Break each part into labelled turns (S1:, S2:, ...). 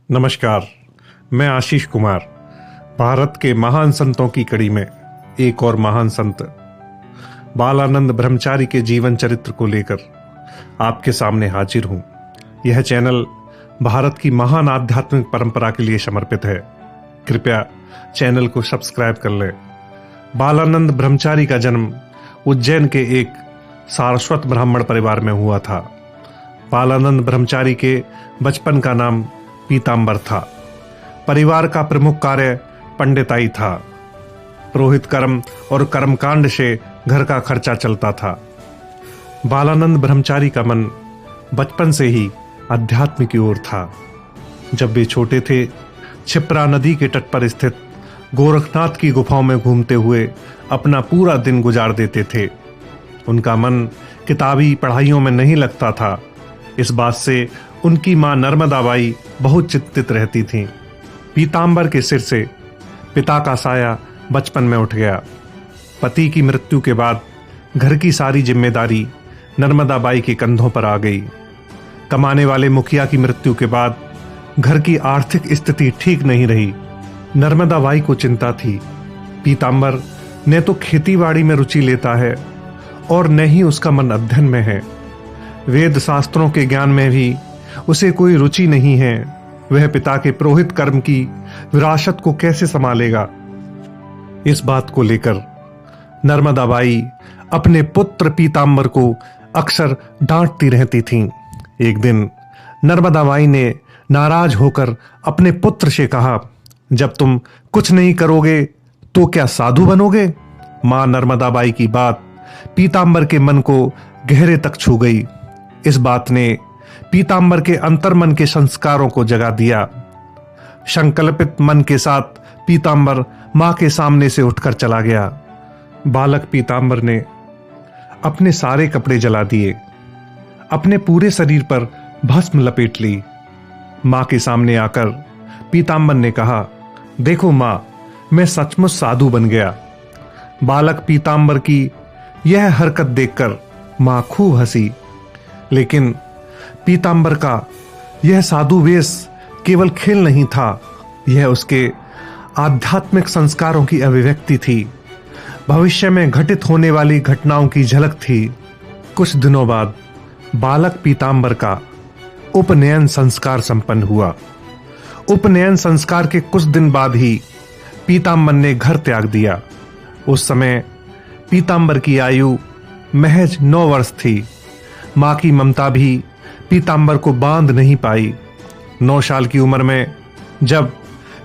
S1: नमस्कार। मैं आशीष कुमार भारत के महान संतों की कड़ी में एक और महान संत बालानंद ब्रह्मचारी के जीवन चरित्र को लेकर आपके सामने हाजिर हूं। यह चैनल भारत की महान आध्यात्मिक परंपरा के लिए समर्पित है। कृपया चैनल को सब्सक्राइब कर लें। बालानंद ब्रह्मचारी का जन्म उज्जैन के एक सारस्वत ब्राह्मण परिवार में हुआ था। बालानंद ब्रह्मचारी के बचपन का नाम पीताम्बर था। परिवार का प्रमुख कार्य पंडिताई था। पुरोहित कर्म और कर्मकांड से घर का खर्चा चलता था। बालानंद ब्रह्मचारी का मन बचपन से ही अध्यात्म की ओर था। जब वे छोटे थे, क्षिप्रा नदी के तट पर स्थित गोरखनाथ की गुफाओं में घूमते हुए अपना पूरा दिन गुजार देते थे। उनका मन किताबी पढ़ाइयों में नहीं लगता था। इस बात से उनकी मां नर्मदाबाई बहुत चिंतित रहती थीं। पीताम्बर के सिर से पिता का साया बचपन में उठ गया। पति की मृत्यु के बाद घर की सारी जिम्मेदारी नर्मदाबाई के कंधों पर आ गई। कमाने वाले मुखिया की मृत्यु के बाद घर की आर्थिक स्थिति ठीक नहीं रही। नर्मदाबाई को चिंता थी, पीताम्बर न तो खेतीबाड़ी में रुचि लेता है और न ही उसका मन अध्ययन में है। वेद शास्त्रों के ज्ञान में भी उसे कोई रुचि नहीं है। वह पिता के पुरोहित कर्म की विरासत को कैसे संभालेगा? इस बात को लेकर नर्मदाबाई अपने पुत्र पीताम्बर को अक्सर डांटती रहती थीं। एक दिन नर्मदाबाई ने नाराज होकर अपने पुत्र से कहा, जब तुम कुछ नहीं करोगे तो क्या साधु बनोगे? मां नर्मदाबाई की बात पीताम्बर के मन को गहरे तक छू गई। इस बात ने पीताम्बर के अंतर्मन के संस्कारों को जगा दिया। संकल्पित मन के साथ पीताम्बर मां के सामने से उठकर चला गया। बालक पीताम्बर ने अपने सारे कपड़े जला दिए, अपने पूरे शरीर पर भस्म लपेट ली। मां के सामने आकर पीताम्बर ने कहा, देखो मां, मैं सचमुच साधु बन गया। बालक पीताम्बर की यह हरकत देखकर मां खूब हंसी। लेकिन पीताम्बर का यह साधु वेश केवल खेल नहीं था, यह उसके आध्यात्मिक संस्कारों की अभिव्यक्ति थी। भविष्य में घटित होने वाली घटनाओं की झलक थी। कुछ दिनों बाद बालक पीताम्बर का उपनयन संस्कार संपन्न हुआ। उपनयन संस्कार के कुछ दिन बाद ही पीताम्बर ने घर त्याग दिया। उस समय पीताम्बर की आयु महज 9 वर्ष थी। मां की ममता भी पीताम्बर को बांध नहीं पाई। 9 साल की उम्र में जब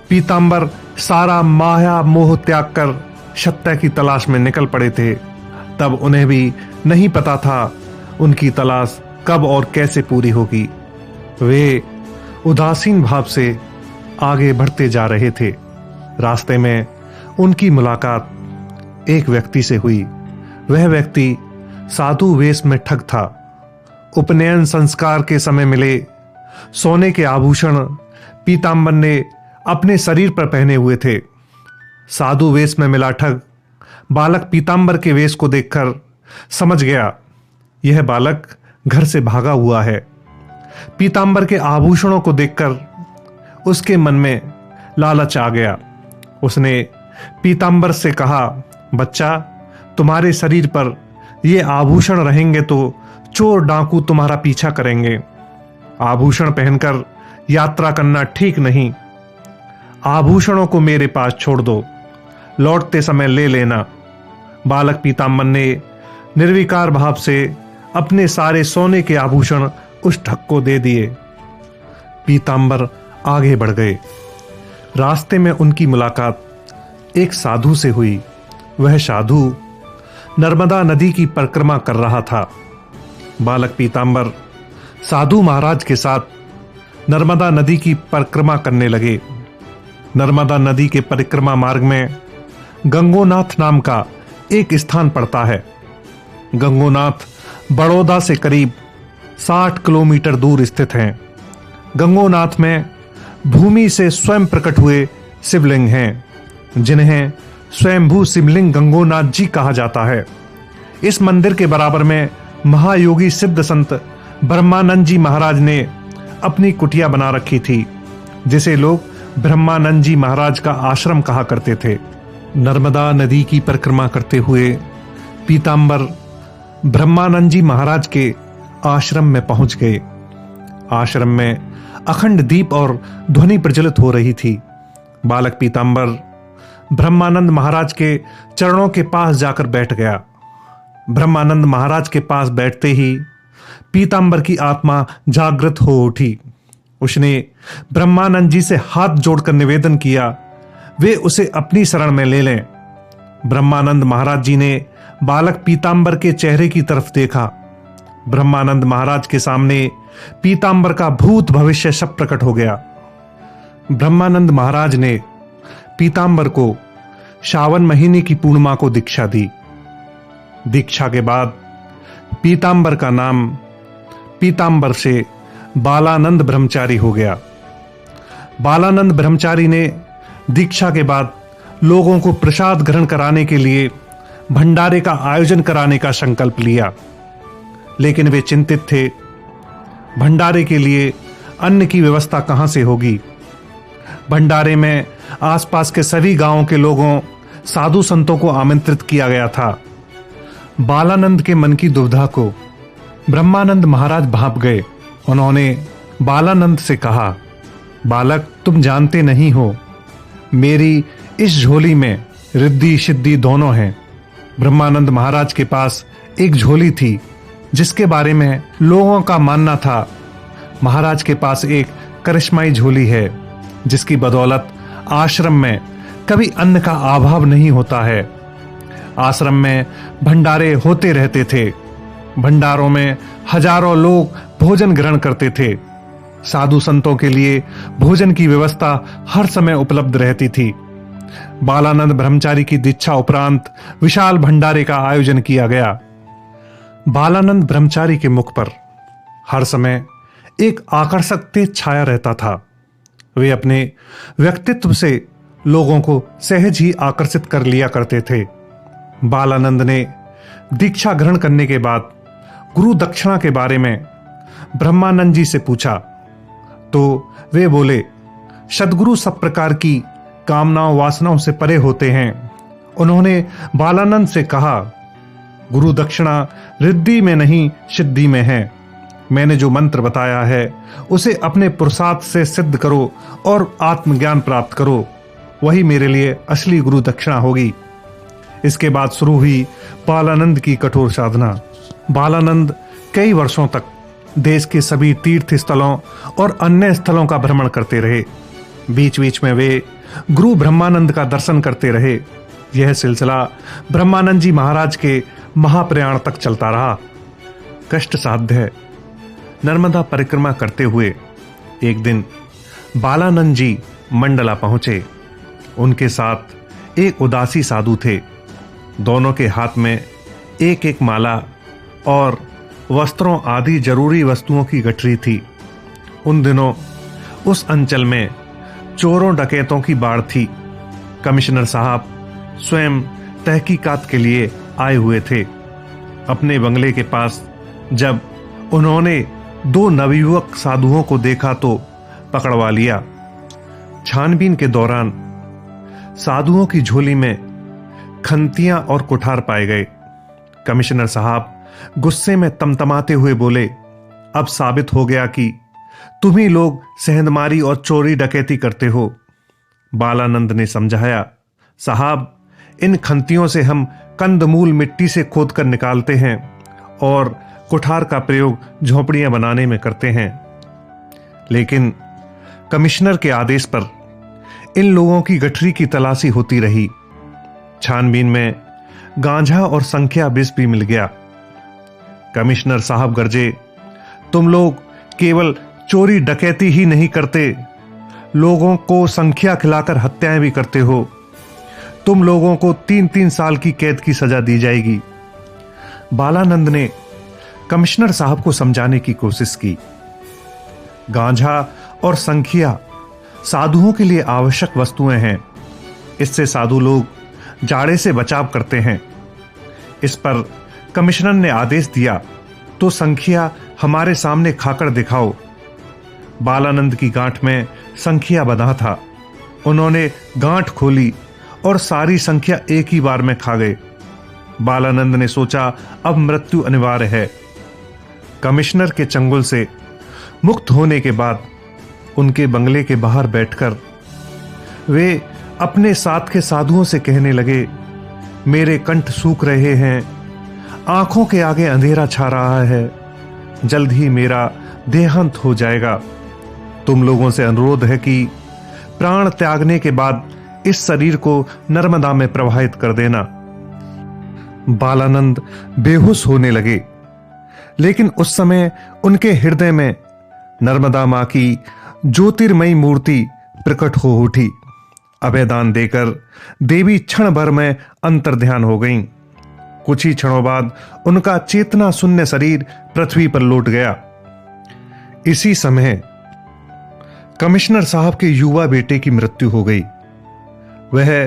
S1: पीताम्बर सारा माया मोह त्याग कर सत्य की तलाश में निकल पड़े थे, तब उन्हें भी नहीं पता था उनकी तलाश कब और कैसे पूरी होगी। वे उदासीन भाव से आगे बढ़ते जा रहे थे। रास्ते में उनकी मुलाकात एक व्यक्ति से हुई। वह व्यक्ति साधु वेश में ठग था। उपनयन संस्कार के समय मिले सोने के आभूषण पीताम्बर ने अपने शरीर पर पहने हुए थे। साधु वेश में मिला ठग बालक पीताम्बर के वेश को देखकर समझ गया, यह बालक घर से भागा हुआ है। पीताम्बर के आभूषणों को देखकर उसके मन में लालच आ गया। उसने पीताम्बर से कहा, बच्चा, तुम्हारे शरीर पर ये आभूषण रहेंगे तो चोर डाकू तुम्हारा पीछा करेंगे। आभूषण पहनकर यात्रा करना ठीक नहीं। आभूषणों को मेरे पास छोड़ दो, लौटते समय ले लेना। बालक पीताम्बर ने निर्विकार भाव से अपने सारे सोने के आभूषण उस ठग को दे दिए। पीताम्बर आगे बढ़ गए। रास्ते में उनकी मुलाकात एक साधु से हुई। वह साधु नर्मदा नदी की परिक्रमा कर रहा था। बालक पीताम्बर साधु महाराज के साथ नर्मदा नदी की परिक्रमा करने लगे। नर्मदा नदी के परिक्रमा मार्ग में गंगोनाथ नाम का एक स्थान पड़ता है। गंगोनाथ बड़ौदा से करीब 60 किलोमीटर दूर स्थित है। गंगोनाथ में भूमि से स्वयं प्रकट हुए शिवलिंग हैं, जिन्हें स्वयंभू शिवलिंग गंगोनाथ जी कहा जाता है। इस मंदिर के बराबर में महायोगी सिद्ध संत ब्रह्मानंद जी महाराज ने अपनी कुटिया बना रखी थी। जिसे लोग ब्रह्मानंद जी महाराज का आश्रम कहा करते थे। नर्मदा नदी की परिक्रमा करते हुए पीतांबर ब्रह्मानंद जी महाराज के आश्रम में पहुंच गए। आश्रम में अखंड दीप और ध्वनि प्रज्वलित हो रही थी। बालक पीतांबर ब्रह्मानंद महाराज के चरणों के पास जाकर बैठ गया। ब्रह्मानंद महाराज के पास बैठते ही पीतांबर की आत्मा जागृत हो उठी। उसने ब्रह्मानंद जी से हाथ जोड़कर निवेदन किया वे उसे अपनी शरण में ले लें। ब्रह्मानंद महाराज जी ने बालक पीतांबर के चेहरे की तरफ देखा। ब्रह्मानंद महाराज के सामने पीतांबर का भूत भविष्य सब प्रकट हो गया। ब्रह्मानंद महाराज ने पीतांबर को श्रावण महीने की पूर्णिमा को दीक्षा दी। दीक्षा के बाद पीतांबर का नाम पीतांबर से बालानंद ब्रह्मचारी हो गया। बालानंद ब्रह्मचारी ने दीक्षा के बाद लोगों को प्रसाद ग्रहण कराने के लिए भंडारे का आयोजन कराने का संकल्प लिया, लेकिन वे चिंतित थे भंडारे के लिए अन्न की व्यवस्था कहां से होगी। भंडारे में आसपास के सभी गांवों के लोगों साधु संतों को आमंत्रित किया गया था। बालानंद के मन की दुविधा को ब्रह्मानंद महाराज भांप गए। उन्होंने बालानंद से कहा, बालक तुम जानते नहीं हो मेरी इस झोली में रिद्धि सिद्धि दोनों हैं। ब्रह्मानंद महाराज के पास एक झोली थी जिसके बारे में लोगों का मानना था महाराज के पास एक करिश्माई झोली है जिसकी बदौलत आश्रम में कभी अन्न का अभाव नहीं होता है। आश्रम में भंडारे होते रहते थे। भंडारों में हजारों लोग भोजन ग्रहण करते थे। साधु संतों के लिए भोजन की व्यवस्था हर समय उपलब्ध रहती थी। बालानंद ब्रह्मचारी की दीक्षा उपरांत विशाल भंडारे का आयोजन किया गया। बालानंद ब्रह्मचारी के मुख पर हर समय एक आकर्षक तेज छाया रहता था। वे अपने व्यक्तित्व से लोगों को सहज ही आकर्षित कर लिया करते थे। बालानंद ने दीक्षा ग्रहण करने के बाद गुरु दक्षिणा के बारे में ब्रह्मानंद जी से पूछा तो वे बोले, सद्गुरु सब प्रकार की कामनाओं वासनाओं से परे होते हैं। उन्होंने बालानंद से कहा, गुरु दक्षिणा रिद्धि में नहीं सिद्धि में है। मैंने जो मंत्र बताया है उसे अपने पुरुषार्थ से सिद्ध करो और आत्मज्ञान प्राप्त करो, वही मेरे लिए असली गुरु दक्षिणा होगी। इसके बाद शुरू हुई बालानंद की कठोर साधना। बालानंद कई वर्षों तक देश के सभी तीर्थ स्थलों और अन्य स्थलों का भ्रमण करते रहे। बीच बीच में वे गुरु ब्रह्मानंद का दर्शन करते रहे। यह सिलसिला ब्रह्मानंद जी महाराज के महाप्रयाण तक चलता रहा। कष्ट साध्य नर्मदा परिक्रमा करते हुए एक दिन बालानंद जी मंडला पहुंचे। उनके साथ एक उदासी साधु थे। दोनों के हाथ में एक एक माला और वस्त्रों आदि जरूरी वस्तुओं की गठरी थी। उन दिनों उस अंचल में चोरों डकैतों की बाढ़ थी। कमिश्नर साहब स्वयं तहकीकात के लिए आए हुए थे। अपने बंगले के पास जब उन्होंने दो नवयुवक साधुओं को देखा तो पकड़वा लिया। छानबीन के दौरान साधुओं की झोली में खंतियां और कुठार पाए गए। कमिश्नर साहब गुस्से में तमतमाते हुए बोले, अब साबित हो गया कि तुम ही लोग सेंधमारी और चोरी डकैती करते हो। बालानंद ने समझाया, साहब इन खंतियों से हम कंदमूल मिट्टी से खोदकर निकालते हैं और कुठार का प्रयोग झोपड़ियां बनाने में करते हैं। लेकिन कमिश्नर के आदेश पर इन लोगों की गठरी की तलाशी होती रही। छानबीन में गांजा और संख्या विष भी मिल गया। कमिश्नर साहब गरजे, तुम लोग केवल चोरी डकैती ही नहीं करते, लोगों को संख्या खिलाकर हत्याएं भी करते हो। तुम लोगों को 3-3 साल की कैद की सजा दी जाएगी। बालानंद ने कमिश्नर साहब को समझाने की कोशिश की। गांजा और संख्या साधुओं के लिए आवश्यक वस्तुएं हैं। इससे साधु लोग जाड़े से बचाव करते हैं। इस पर कमिश्नर ने आदेश दिया, तो संख्या हमारे सामने खाकर दिखाओ। बालानंद की गांठ में संख्या बंधा था। उन्होंने गांठ खोली और सारी संख्या एक ही बार में खा गए। बालानंद ने सोचा अब मृत्यु अनिवार्य है। कमिश्नर के चंगुल से मुक्त होने के बाद उनके बंगले के बाहर बैठकर वे अपने साथ के साधुओं से कहने लगे, मेरे कंठ सूख रहे हैं, आंखों के आगे अंधेरा छा रहा है, जल्द ही मेरा देहांत हो जाएगा। तुम लोगों से अनुरोध है कि प्राण त्यागने के बाद इस शरीर को नर्मदा में प्रवाहित कर देना। बालानंद बेहोश होने लगे, लेकिन उस समय उनके हृदय में नर्मदा मां की ज्योतिर्मयी मूर्ति प्रकट हो उठी। अभयदान देकर देवी क्षण भर में अंतर्ध्यान हो गईं। कुछ ही क्षणों बाद उनका चेतना शून्य शरीर पृथ्वी पर लौट गया। इसी समय कमिश्नर साहब के युवा बेटे की मृत्यु हो गई। वह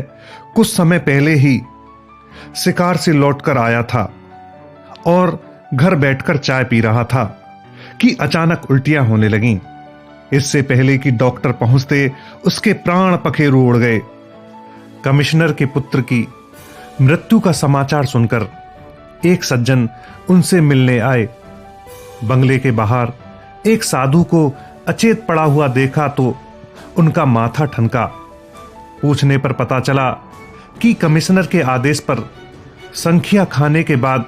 S1: कुछ समय पहले ही शिकार से लौटकर आया था और घर बैठकर चाय पी रहा था कि अचानक उल्टियां होने लगीं। इससे पहले कि डॉक्टर पहुंचते उसके प्राण पखेरु उड़ गए। कमिश्नर के पुत्र की मृत्यु का समाचार सुनकर एक सज्जन उनसे मिलने आए। बंगले के बाहर एक साधु को अचेत पड़ा हुआ देखा तो उनका माथा ठनका। पूछने पर पता चला कि कमिश्नर के आदेश पर संख्या खाने के बाद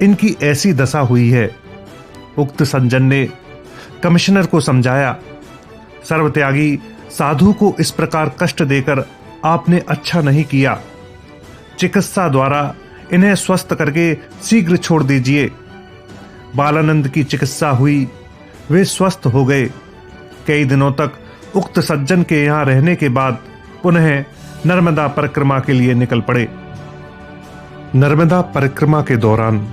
S1: इनकी ऐसी दशा हुई है। उक्त सज्जन ने कमिश्नर को समझाया, सर्वत्यागी साधु को इस प्रकार कष्ट देकर आपने अच्छा नहीं किया। चिकित्सा द्वारा इन्हें स्वस्थ करके शीघ्र छोड़ दीजिए। बालानंद की चिकित्सा हुई, वे स्वस्थ हो गए। कई दिनों तक उक्त सज्जन के यहां रहने के बाद पुनः नर्मदा परिक्रमा के लिए निकल पड़े। नर्मदा परिक्रमा के दौरान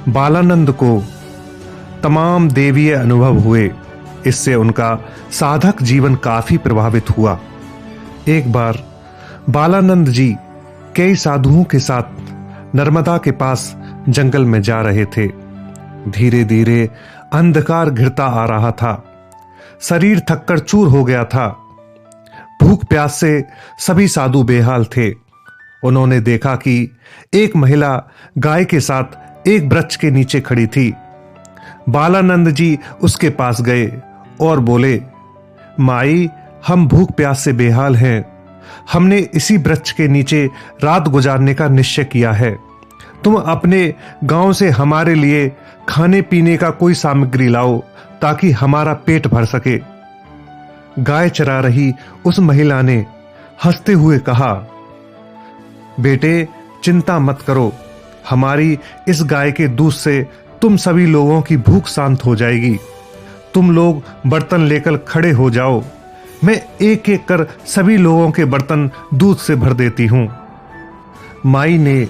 S1: बालानंद को तमाम देवीय अनुभव हुए। इससे उनका साधक जीवन काफी प्रभावित हुआ। एक बार बालानंद जी कई साधुओं के साथ नर्मदा के पास जंगल में जा रहे थे। धीरे धीरे अंधकार घिरता आ रहा था। शरीर थककर चूर हो गया था। भूख प्यास से सभी साधु बेहाल थे। उन्होंने देखा कि एक महिला गाय के साथ एक वृक्ष के नीचे खड़ी थी। बालानंद जी उसके पास गए और बोले, माई, हम भूख प्यास से बेहाल हैं। हमने इसी वृक्ष के नीचे रात गुजारने का निश्चय किया है। तुम अपने गांव से हमारे लिए खाने पीने का कोई सामग्री लाओ ताकि हमारा पेट भर सके। गाय चरा रही उस महिला ने हंसते हुए कहा, बेटे, चिंता मत करो, हमारी इस गाय के दूध से तुम सभी लोगों की भूख शांत हो जाएगी। तुम लोग बर्तन लेकर खड़े हो जाओ, मैं एक एक कर सभी लोगों के बर्तन दूध से भर देती हूं। माई ने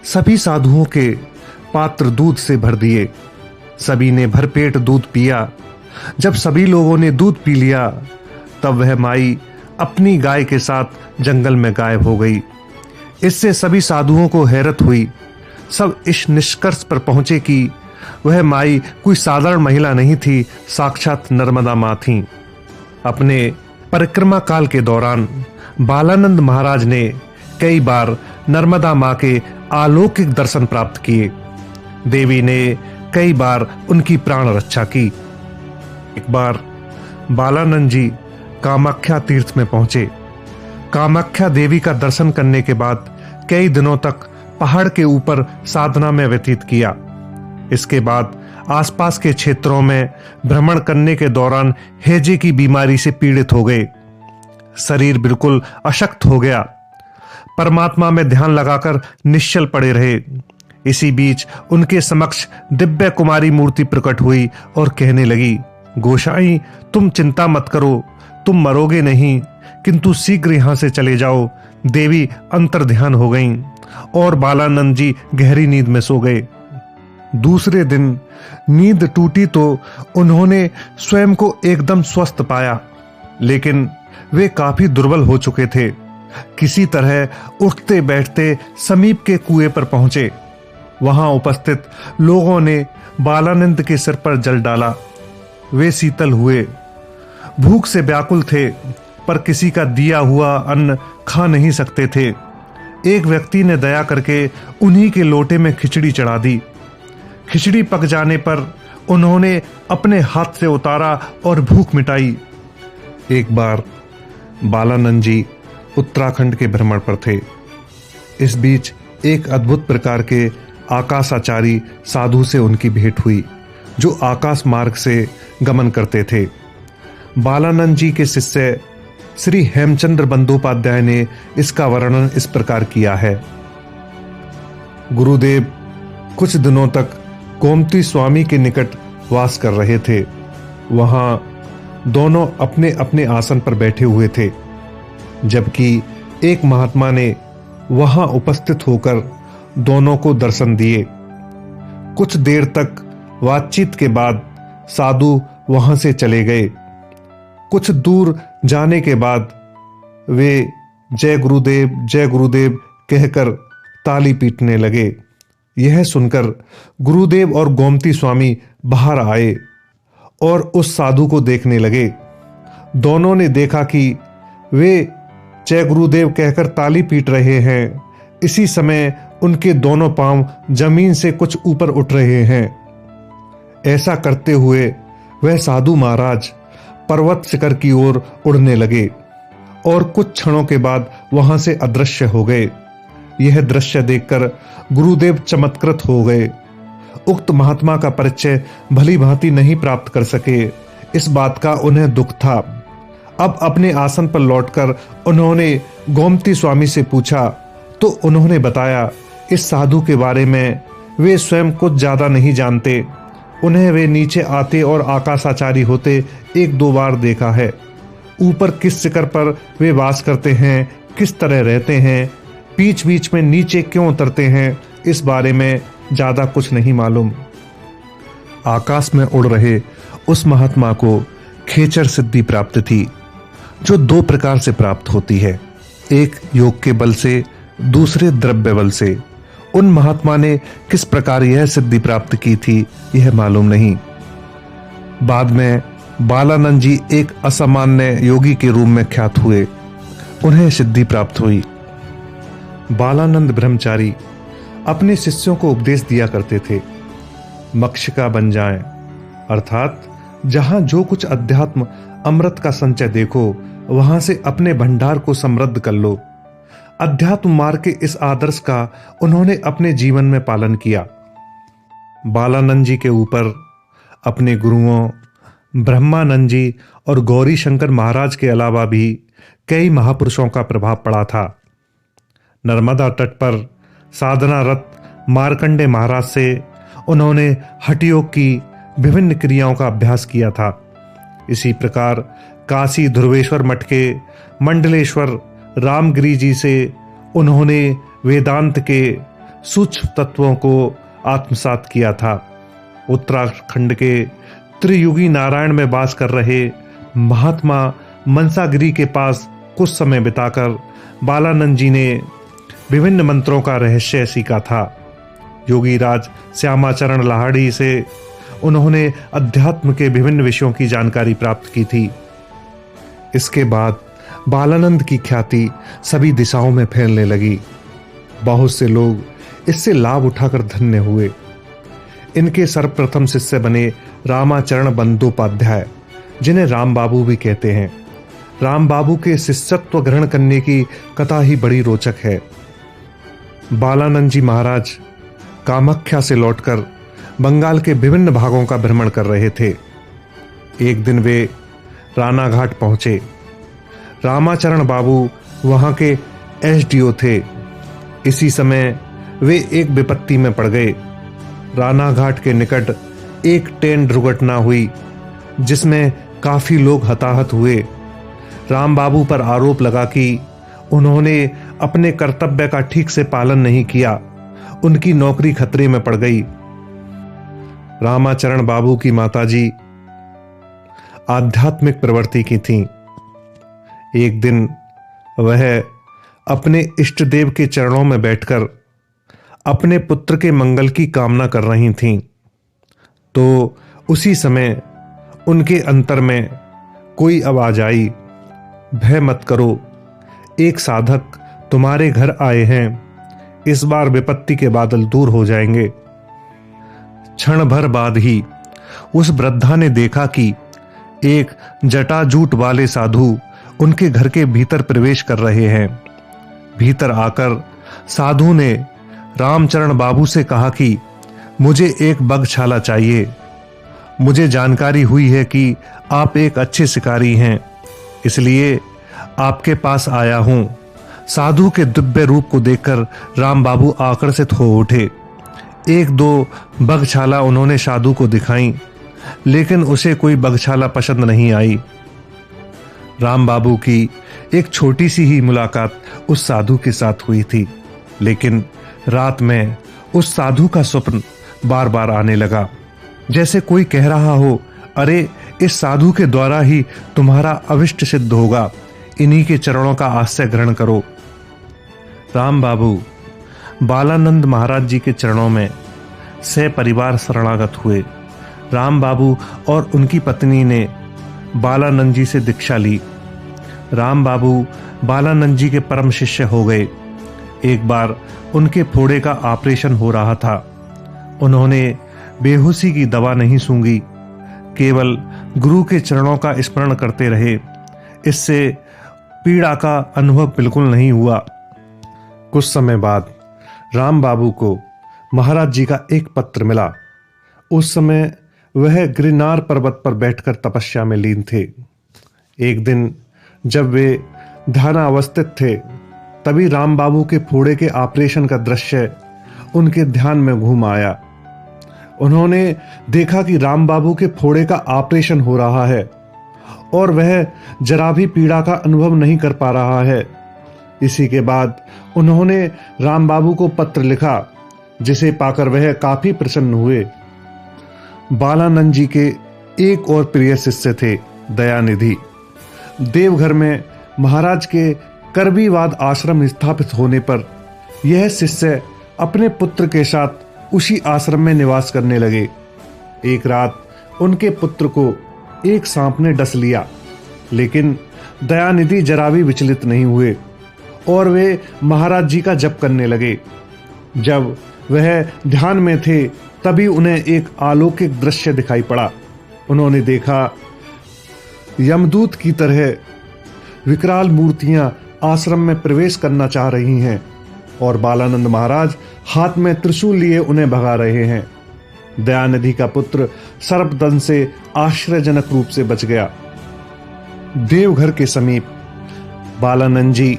S1: सभी साधुओं के पात्र दूध से भर दिए। सभी ने भरपेट दूध पिया। जब सभी लोगों ने दूध पी लिया तब वह माई अपनी गाय के साथ जंगल में गायब हो गई। इससे सभी साधुओं को हैरत हुई। सब इस निष्कर्ष पर पहुंचे कि वह माई कोई साधारण महिला नहीं थी, साक्षात नर्मदा मां थीं। अपने परिक्रमा काल के दौरान बालानंद महाराज ने कई बार नर्मदा मां के अलौकिक दर्शन प्राप्त किए। देवी ने कई बार उनकी प्राण रक्षा की। एक बार बालानंद जी कामाख्या तीर्थ में पहुंचे। कामाख्या देवी का दर्शन करने के बाद कई दिनों तक पहाड़ के ऊपर साधना में व्यतीत किया। इसके बाद आसपास के क्षेत्रों में भ्रमण करने के दौरान हैजे की बीमारी से पीड़ित हो गए। शरीर बिल्कुल अशक्त हो गया। परमात्मा में ध्यान लगाकर निश्चल पड़े रहे। इसी बीच उनके समक्ष दिव्य कुमारी मूर्ति प्रकट हुई और कहने लगी, गोसाई, तुम चिंता मत करो, तुम मरोगे नहीं, किंतु शीघ्र यहां से चले जाओ। देवी अंतर्ध्यान हो गईं और बालानंद जी गहरी नींद में सो गए। दूसरे दिन नींद टूटी तो उन्होंने स्वयं को एकदम स्वस्थ पाया, लेकिन वे काफी दुर्बल हो चुके थे। किसी तरह उठते बैठते समीप के कुएं पर पहुंचे। वहां उपस्थित लोगों ने बालानंद के सिर पर जल डाला। वे शीतल हुए भूख से व्याकुल थे, पर किसी का दिया हुआ अन्न खा नहीं सकते थे। एक व्यक्ति ने दया करके उन्हीं के लोटे में खिचड़ी चढ़ा दी। खिचड़ी पक जाने पर उन्होंने अपने हाथ से उतारा और भूख मिटाई। एक बार बालानंद जी उत्तराखंड के भ्रमण पर थे। इस बीच एक अद्भुत प्रकार के आकाशाचारी साधु से उनकी भेंट हुई, जो आकाश मार्ग से गमन करते थे। बालानंद जी के शिष्य श्री हेमचंद्र बंदोपाध्याय ने इसका वर्णन इस प्रकार किया है। गुरुदेव कुछ दिनों तक गोमती स्वामी के निकट वास कर रहे थे। वहां दोनों अपने अपने आसन पर बैठे हुए थे, जबकि एक महात्मा ने वहां उपस्थित होकर दोनों को दर्शन दिए। कुछ देर तक बातचीत के बाद साधु वहां से चले गए। कुछ दूर जाने के बाद वे जय गुरुदेव कहकर ताली पीटने लगे। यह सुनकर गुरुदेव और गोमती स्वामी बाहर आए और उस साधु को देखने लगे। दोनों ने देखा कि वे जय गुरुदेव कहकर ताली पीट रहे हैं। इसी समय उनके दोनों पांव जमीन से कुछ ऊपर उठ रहे हैं। ऐसा करते हुए वह साधु महाराज पर्वत शिखर की ओर उड़ने लगे और कुछ क्षणों के बाद वहां से अदृश्य हो गए। यह दृश्य देखकर गुरुदेव चमत्कृत हो गए। उक्त महात्मा का परिचय भली भांति नहीं प्राप्त कर सके, इस बात का उन्हें दुख था। अब अपने आसन पर लौटकर उन्होंने गोमती स्वामी से पूछा, तो उन्होंने बताया इस साधु के बारे में वे स्वयं कुछ ज्यादा नहीं जानते। उन्हें वे नीचे आते और आकाशाचारी होते एक दो बार देखा है। ऊपर किस शिखर पर वे वास करते हैं, किस तरह रहते हैं, बीच बीच में नीचे क्यों उतरते हैं, इस बारे में ज्यादा कुछ नहीं मालूम। आकाश में उड़ रहे उस महात्मा को खेचर सिद्धि प्राप्त थी, जो दो प्रकार से प्राप्त होती है, एक योग के बल से, दूसरे द्रव्य बल से। उन महात्मा ने किस प्रकार यह सिद्धि प्राप्त की थी यह मालूम नहीं। बाद में बालानंद जी एक असामान्य योगी के रूप में ख्यात हुए। उन्हें सिद्धि प्राप्त हुई। बालानंद ब्रह्मचारी अपने शिष्यों को उपदेश दिया करते थे, मक्षिका बन जाएं, अर्थात जहां जो कुछ अध्यात्म अमृत का संचय देखो वहां से अपने भंडार को समृद्ध कर लो। अध्यात्म मार्ग के इस आदर्श का उन्होंने अपने जीवन में पालन किया। बालानंद जी के ऊपर अपने गुरुओं ब्रह्मानंद जी और गौरी शंकर महाराज के अलावा भी कई महापुरुषों का प्रभाव पड़ा था। नर्मदा तट पर साधनारत मार्कंडे महाराज से उन्होंने हठयोग की विभिन्न क्रियाओं का अभ्यास किया था। इसी प्रकार काशी ध्रुवेश्वर मठ के मंडलेश्वर रामगिरी जी से उन्होंने वेदांत के सूक्ष्म तत्वों को आत्मसात किया था। उत्तराखंड के त्रियुगी नारायण में वास कर रहे महात्मा मनसागिरी के पास कुछ समय बिताकर बालानंद जी ने विभिन्न मंत्रों का रहस्य सीखा था। योगी राज श्यामाचरण लाहिड़ी से उन्होंने अध्यात्म के विभिन्न विषयों की जानकारी प्राप्त की थी। इसके बाद बालानंद की ख्याति सभी दिशाओं में फैलने लगी। बहुत से लोग इससे लाभ उठाकर धन्य हुए। इनके सर्वप्रथम शिष्य बने रामाचरण बंदोपाध्याय, जिन्हें राम बाबू भी कहते हैं। राम बाबू के शिष्यत्व ग्रहण करने की कथा ही बड़ी रोचक है। बालानंद जी महाराज कामाख्या से लौटकर बंगाल के विभिन्न भागों का भ्रमण कर रहे थे। एक दिन वे रानाघाट पहुंचे। रामाचरण बाबू वहां के एसडीओ थे। इसी समय वे एक विपत्ति में पड़ गए। रानाघाट के निकट एक ट्रेन दुर्घटना हुई, जिसमें काफी लोग हताहत हुए। राम बाबू पर आरोप लगा कि उन्होंने अपने कर्तव्य का ठीक से पालन नहीं किया। उनकी नौकरी खतरे में पड़ गई। रामाचरण बाबू की माताजी आध्यात्मिक प्रवृत्ति की थीं। एक दिन वह अपने इष्ट देव के चरणों में बैठकर अपने पुत्र के मंगल की कामना कर रही थीं, तो उसी समय उनके अंतर में कोई आवाज आई, भय मत करो, एक साधक तुम्हारे घर आए हैं, इस बार विपत्ति के बादल दूर हो जाएंगे। क्षण भर बाद ही उस वृद्धा ने देखा कि एक जटाजूट वाले साधु उनके घर के भीतर प्रवेश कर रहे हैं। भीतर आकर साधु ने रामचरण बाबू से कहा कि मुझे एक बगछाला चाहिए। मुझे जानकारी हुई है कि आप एक अच्छे शिकारी हैं, इसलिए आपके पास आया हूं। साधु के दिव्य रूप को देखकर राम बाबू आकर्षित हो उठे। एक दो बगछाला उन्होंने साधु को दिखाई, लेकिन उसे कोई बगछाला पसंद नहीं आई। राम बाबू की एक छोटी सी ही मुलाकात उस साधु के साथ हुई थी, लेकिन रात में उस साधु का स्वप्न बार बार आने लगा, जैसे कोई कह रहा हो, अरे इस साधु के द्वारा ही तुम्हारा अभिष्ट सिद्ध होगा, इन्हीं के चरणों का आश्रय ग्रहण करो। राम बाबू बालानंद महाराज जी के चरणों में सपरिवार शरणागत हुए। राम बाबू और उनकी पत्नी ने बालानंद जी से दीक्षा ली। राम बाबू बालानंद जी के परम शिष्य हो गए। एक बार उनके फोड़े का ऑपरेशन हो रहा था। उन्होंने बेहोशी की दवा नहीं सूंघी, केवल गुरु के चरणों का स्मरण करते रहे। इससे पीड़ा का अनुभव बिल्कुल नहीं हुआ। कुछ समय बाद राम बाबू को महाराज जी का एक पत्र मिला। उस समय वह गिरनार पर्वत पर बैठकर तपस्या में लीन थे। एक दिन जब वे ध्यानावस्थित थे, तभी राम बाबू के फोड़े के ऑपरेशन का दृश्य उनके ध्यान में घूम आया। उन्होंने देखा कि राम बाबू के फोड़े का ऑपरेशन हो रहा है और वह जरा भी पीड़ा का अनुभव नहीं कर पा रहा है। इसी के बाद उन्होंने राम बाबू को पत्र लिखा, जिसे पाकर वह काफी प्रसन्न हुए। बालानंद जी के एक और प्रिय शिष्य थे दयानिधि। देवघर में महाराज के करबीवाद आश्रम स्थापित होने पर यह शिष्य अपने पुत्र के साथ उसी आश्रम में निवास करने लगे। एक रात उनके पुत्र को एक सांप ने डस लिया, लेकिन दयानिधि जरा भी विचलित नहीं हुए और वे महाराज जी का जप करने लगे। जब वह ध्यान में थे, तभी उन्हें एक अलौकिक दृश्य दिखाई पड़ा। उन्होंने देखा यमदूत की तरह विकराल मूर्तियां आश्रम में प्रवेश करना चाह रही हैं और बालानंद महाराज हाथ में त्रिशूल लिए उन्हें भगा रहे हैं। दयानिधि का पुत्र सर्पदंश से आश्चर्यजनक रूप से बच गया। देवघर के समीप बालानंद जी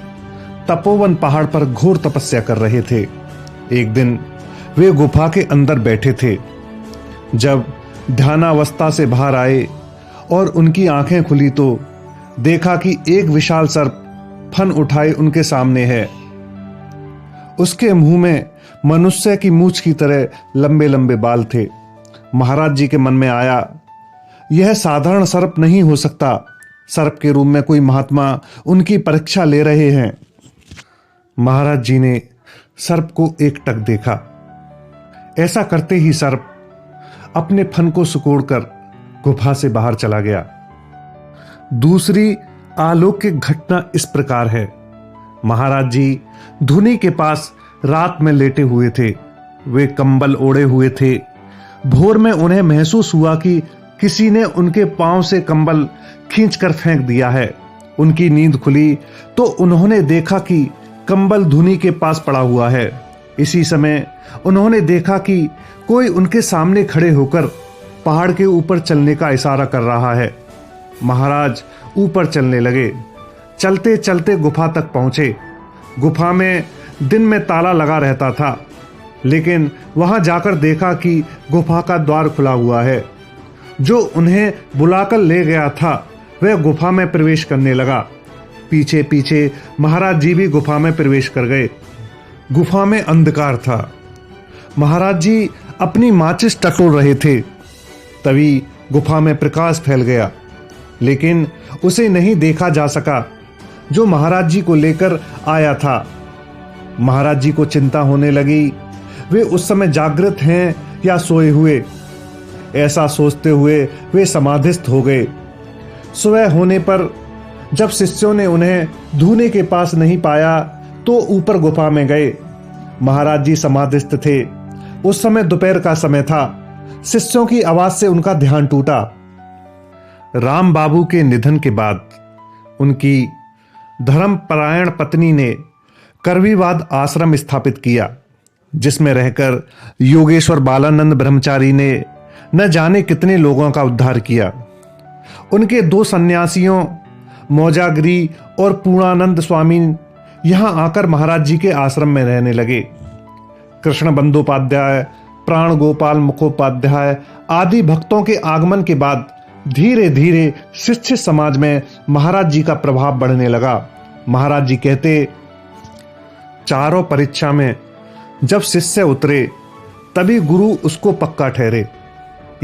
S1: तपोवन पहाड़ पर घोर तपस्या कर रहे थे। एक दिन वे गुफा के अंदर बैठे थे। जब ध्यानावस्था से बाहर आए और उनकी आंखें खुली तो देखा कि एक विशाल सर्प फन उठाए उनके सामने है। उसके मुंह में मनुष्य की मूंछ की तरह लंबे लंबे बाल थे। महाराज जी के मन में आया, यह साधारण सर्प नहीं हो सकता। सर्प के रूप में कोई महात्मा उनकी परीक्षा ले रहे हैं। महाराज जी ने सर्प को एकटक देखा। ऐसा करते ही सर्प अपने फन को सिकोड़कर गुफा से बाहर चला गया। दूसरी अलौकिक घटना इस प्रकार है। महाराज जी धुनी के पास रात में लेटे हुए थे। वे कंबल ओढ़े हुए थे। भोर में उन्हें महसूस हुआ कि किसी ने उनके पांव से कंबल खींचकर फेंक दिया है। उनकी नींद खुली तो उन्होंने देखा कि कंबल धुनी के पास पड़ा हुआ है। इसी समय उन्होंने देखा कि कोई उनके सामने खड़े होकर पहाड़ के ऊपर चलने का इशारा कर रहा है। महाराज ऊपर चलने लगे। चलते चलते गुफा तक पहुंचे। गुफा में दिन में ताला लगा रहता था, लेकिन वहां जाकर देखा कि गुफा का द्वार खुला हुआ है। जो उन्हें बुलाकर ले गया था वह गुफा में प्रवेश करने लगा। पीछे पीछे महाराज जी भी गुफा में प्रवेश कर गए। गुफा में अंधकार था। महाराज जी अपनी माचिस टटोल रहे थे। तभी गुफा में प्रकाश फैल गया, लेकिन उसे नहीं देखा जा सका जो महाराज जी को लेकर आया था। महाराज जी को चिंता होने लगी, वे उस समय जागृत हैं या सोए हुए। ऐसा सोचते हुए वे समाधिस्थ हो गए। सुबह होने पर जब शिष्यों ने उन्हें धूने के पास नहीं पाया तो ऊपर गुफा में गए। महाराज जी समाधिस्थ थे। उस समय दोपहर का समय था। शिष्यों की आवाज से उनका ध्यान टूटा। राम बाबू के निधन के बाद उनकी धर्मपरायण पत्नी ने करवीवाद आश्रम स्थापित किया, जिसमें रहकर योगेश्वर बालानंद ब्रह्मचारी ने न जाने कितने लोगों का उद्धार किया। उनके दो सन्यासियों मौजागिरी और पूर्णानंद स्वामी यहां आकर महाराज जी के आश्रम में रहने लगे। कृष्ण बंदोपाध्याय, प्राण गोपाल मुखोपाध्याय आदि भक्तों के आगमन के बाद धीरे धीरे शिष्य समाज में महाराज जी का प्रभाव बढ़ने लगा। महाराज जी कहते, चारों परीक्षा में जब शिष्य उतरे तभी गुरु उसको पक्का ठहरे।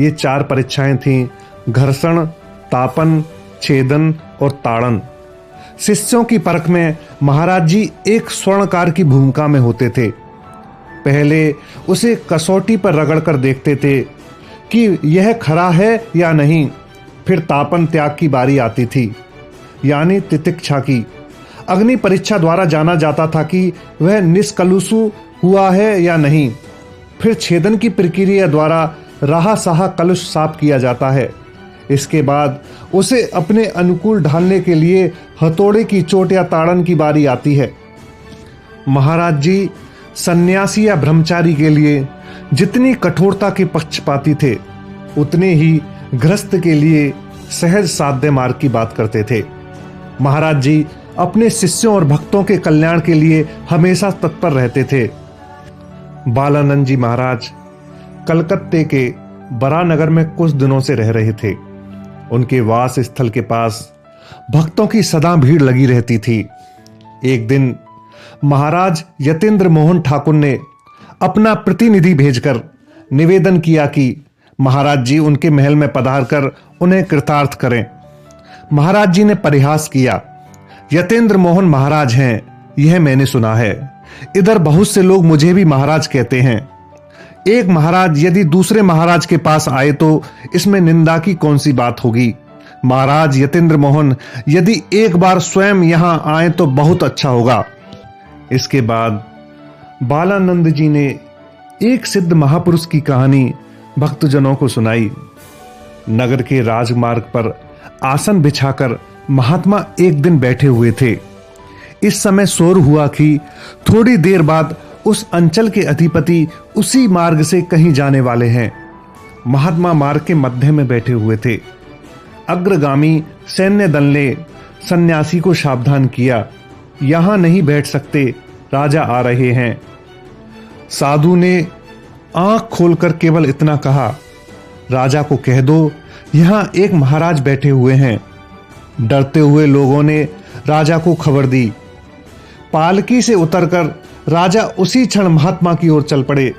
S1: ये 4 परीक्षाएं थीं: घर्षण, तापन, छेदन और ताड़न। शिष्यों की परख में महाराज जी एक स्वर्णकार की भूमिका में होते थे। पहले उसे कसौटी पर रगड़कर देखते थे कि यह खरा है या नहीं। फिर तापन त्याग की बारी आती थी, यानी तितिक्षा की। अग्नि परीक्षा द्वारा जाना जाता था कि वह निष्कलुषु हुआ है या नहीं। फिर छेदन की प्रक्रिया द्वारा राहा साहा कलुष साफ किया जाता है। इसके बाद उसे अपने अनुकूल ढालने के लिए हथौड़े की चोट या ताड़न की बारी आती है। महाराज जी सन्यासी या ब्रह्मचारी के लिए जितनी कठोरता के पक्षपाती थे, उतने ही गृहस्थ के लिए सहज साध्य मार्ग की बात करते थे। महाराज जी अपने शिष्यों और भक्तों के कल्याण के लिए हमेशा तत्पर रहते थे। बालानंद जी महाराज कलकत्ते के बरानगर में कुछ दिनों से रह रहे थे। उनके वास स्थल के पास भक्तों की सदा भीड़ लगी रहती थी। एक दिन महाराज यतेंद्र मोहन ठाकुर ने अपना प्रतिनिधि भेजकर निवेदन किया कि महाराज जी उनके महल में पधार कर उन्हें कृतार्थ करें। महाराज जी ने परिहास किया, यतेंद्र मोहन महाराज हैं, यह मैंने सुना है। इधर बहुत से लोग मुझे भी महाराज कहते हैं। एक महाराज यदि दूसरे महाराज के पास आए तो इसमें निंदा की कौन सी बात होगी। महाराज यतेंद्र मोहन यदि एक बार स्वयं यहां आए तो बहुत अच्छा होगा। इसके बाद बालानंद जी ने एक सिद्ध महापुरुष की कहानी भक्तजनों को सुनाई। नगर के राजमार्ग पर आसन बिछाकर महात्मा एक दिन बैठे हुए थे। इस समय शोर हुआ कि थोड़ी देर बाद उस अंचल के अधिपति उसी मार्ग से कहीं जाने वाले हैं। महात्मा मार्ग के मध्य में बैठे हुए थे। अग्रगामी सैन्य दल ने सन्यासी को सावधान किया, यहां नहीं बैठ सकते, राजा आ रहे हैं। साधु ने आंख खोलकर केवल इतना कहा, राजा को कह दो यहां एक महाराज बैठे हुए हैं। डरते हुए लोगों ने राजा को खबर दी। पालकी से उतरकर राजा उसी क्षण महात्मा की ओर चल पड़े।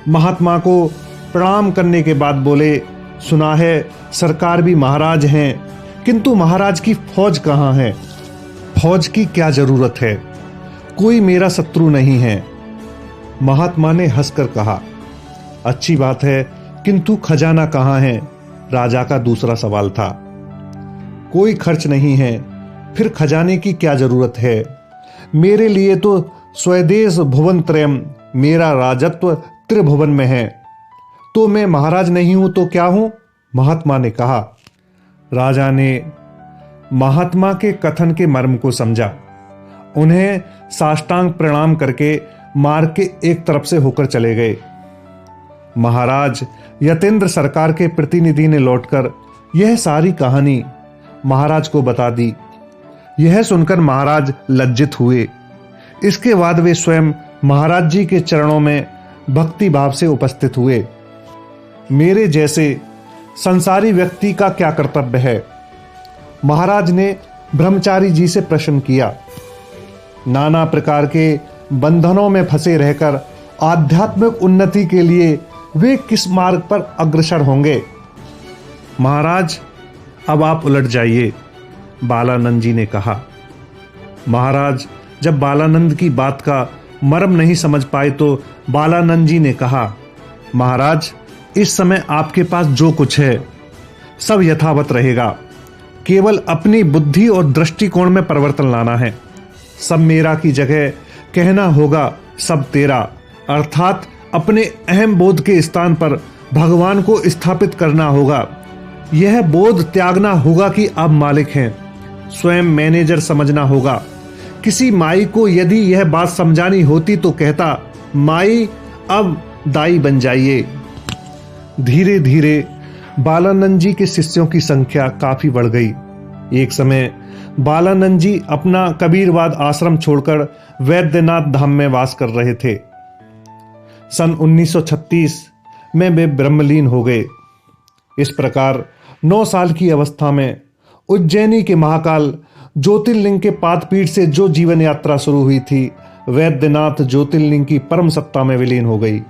S1: महात्मा को प्रणाम करने के बाद बोले, सुना है सरकार भी महाराज हैं, किंतु महाराज की फौज कहाँ है? फौज की क्या जरूरत है? कोई मेरा शत्रु नहीं है। महात्मा ने हंसकर कहा, अच्छी बात है, किंतु खजाना कहाँ है? राजा का दूसरा सवाल था। कोई खर्च नहीं है, फिर खजाने की क्या जरूरत है? मेरे लिए तो स्वदेश भुवन त्रयम, मेरा राजत्व त्रिभुवन में है, तो मैं महाराज नहीं हूं तो क्या हूं? महात्मा ने कहा। राजा ने महात्मा के कथन के मर्म को समझा। उन्हें साष्टांग प्रणाम करके मार्ग के एक तरफ से होकर चले गए। महाराज यतेंद्र सरकार के प्रतिनिधि ने लौटकर यह सारी कहानी महाराज को बता दी। यह सुनकर महाराज लज्जित हुए। इसके बाद वे स्वयं महाराज जी के चरणों में भक्ति भाव से उपस्थित हुए। मेरे जैसे संसारी व्यक्ति का क्या कर्तव्य है? महाराज ने ब्रह्मचारी जी से प्रश्न किया। नाना प्रकार के बंधनों में फंसे रहकर आध्यात्मिक उन्नति के लिए वे किस मार्ग पर अग्रसर होंगे? महाराज अब आप उलट जाइए, बालानंद जी ने कहा। महाराज जब बालानंद की बात का मर्म नहीं समझ पाए तो बालानंद जी ने कहा, महाराज इस समय आपके पास जो कुछ है सब यथावत रहेगा। केवल अपनी बुद्धि और दृष्टिकोण में परिवर्तन लाना है। सब मेरा की जगह कहना होगा सब तेरा, अर्थात अपने अहम बोध के स्थान पर भगवान को स्थापित करना होगा। यह बोध त्यागना होगा कि आप मालिक हैं, स्वयं मैनेजर समझना होगा। किसी माई को यदि यह बात समझानी होती तो कहता, माई अब दाई बन जाइए। धीरे धीरे बालानंद जी के शिष्यों की संख्या काफी बढ़ गई। एक समय बालानंद जी अपना कबीरवाद आश्रम छोड़कर वैद्यनाथ धाम में वास कर रहे थे। सन 1936 में वे ब्रह्मलीन हो गए। इस प्रकार 9 साल की अवस्था में उज्जैनी के महाकाल ज्योतिर्लिंग के पादपीठ से जो जीवन यात्रा शुरू हुई थी, वैद्यनाथ ज्योतिर्लिंग की परम सत्ता में विलीन हो गई।